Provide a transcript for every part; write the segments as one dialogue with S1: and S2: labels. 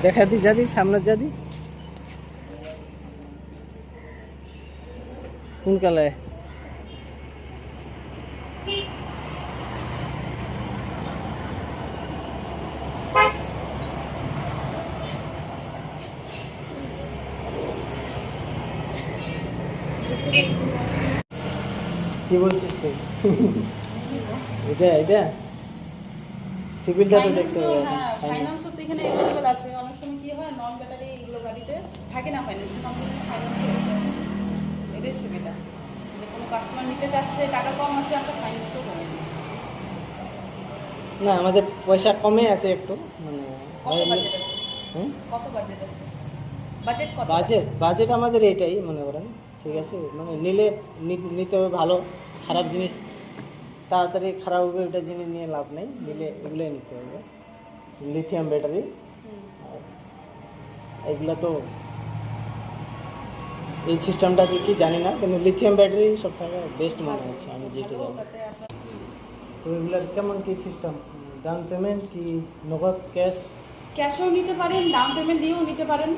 S1: দেখা দি যাদি সামনে যাদি কোন কালে কি বলছিস তুই? এটা সিভিলটা তো দেখতে হবে।
S2: হ্যাঁ, ফাইন্যান্সও তো এখানে अवेलेबल আছে। অনেক সময় কি হয় নন ব্যাটারি এগুলো গাড়িতে থাকে না ফাইন্যান্স, কোম্পানি ফাইন্যান্স এটাই সুবিধা। যে কোনো কাস্টমার নিতে চাচ্ছে টাকা কম আছে আমরা ফাইন্যান্সও করি।
S1: না আমাদের পয়সা কমে আছে একটু মানে
S2: কত বাজেট আছে?
S1: হুম
S2: কত বাজেট আছে? বাজেট কত?
S1: বাজেট আমাদের এটাই মনে করেন, ঠিক আছে, মানে নিতে হবে ভালো, খারাপ জিনিস তাড়াতাড়ি খারাপ হবে ওটা জিনিস নিয়ে লাভ নেই, নিলে এগুলোই নিতে হবে। লিথিয়াম ব্যাটারি এগুলো তো এই সিস্টেমটা কি জানি না, কিন্তু লিথিয়াম ব্যাটারি সব থেকে বেস্ট মনে হচ্ছে আমি যেটা জানি। তো এগুলোর কেমন কি সিস্টেম, ডাউন পেমেন্ট কি নগদ
S2: ক্যাশও নিতে পারেন, ডাউন পেমেন্ট দিয়েও নিতে পারেন।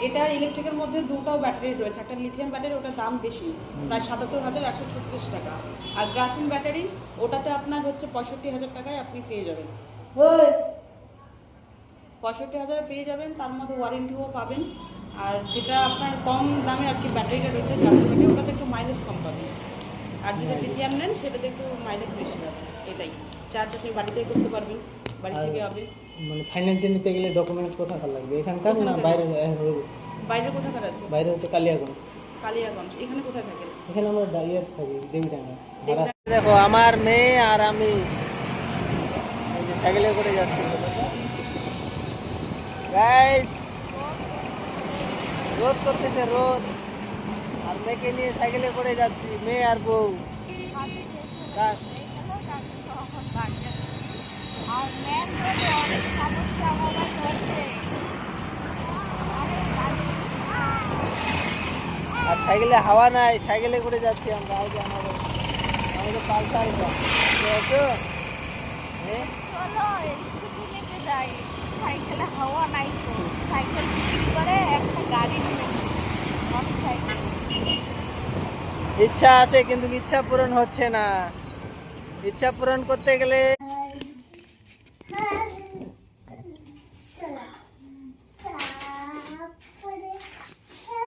S2: এটা ইলেকট্রিকের মধ্যে দুটাও ব্যাটারি রয়েছে, একটা লিথিয়াম ব্যাটারি ওটার দাম বেশি, প্রায় ৭৭,১৩৬ টাকা। আর গ্রাফিন ব্যাটারি ওটাতে আপনার হচ্ছে ৬৫,০০০ টাকায় আপনি পেয়ে যাবেন। ৬৫,০০০ পেয়ে যাবেন, তার মধ্যে ওয়ারেন্টিও পাবেন। আর যেটা আপনার কম দামে আর কি ব্যাটারিটা রয়েছে গ্রাফিন ব্যাটারি, ওটাতে একটু মাইলেজ কম পাবেন। আর যদি লিথিয়াম নেন সেটাতে একটু মাইলেজ বেশি পাবেন। এটাই চার্জ আপনি বাড়িতেই করতে পারবেন, বাড়ি থেকে হবে।
S1: মানে ফাইন্যান্সে নিতে গেলে ডকুমেন্টস কোথাকার লাগবে, এখানকার না বাইরে?
S2: বাইরে কোথাকার আছে?
S1: বাইরে হচ্ছে কালিয়াগঞ্জ।
S2: কালিয়াগঞ্জ। এখানে কোথায় থাকেন?
S1: এখানে আমরা ডাইয়ার থাকি দেবীডাঙ্গা। দেখো আমার মেয়ে আর আমি এই যে সাইকেলে করে যাচ্ছি গাইস, রোদ করতেছে রোদ, আর মেয়েকে নিয়ে সাইকেলে করে যাচ্ছি, মেয়ে আর বউ। আর সাইকেলে হাওয়া নাই, সাইকেলে করে যাচ্ছি আমরা। এই যে আমাদের পালসার এটা
S3: সাইকেলে হাওয়া নাই তো, সাইকেল বিক্রি করে একটা গাড়ি নিয়ে
S1: ইচ্ছা আছে কিন্তু ইচ্ছা পূরণ হচ্ছে না। ইচ্ছা পূরণ করতে গেলে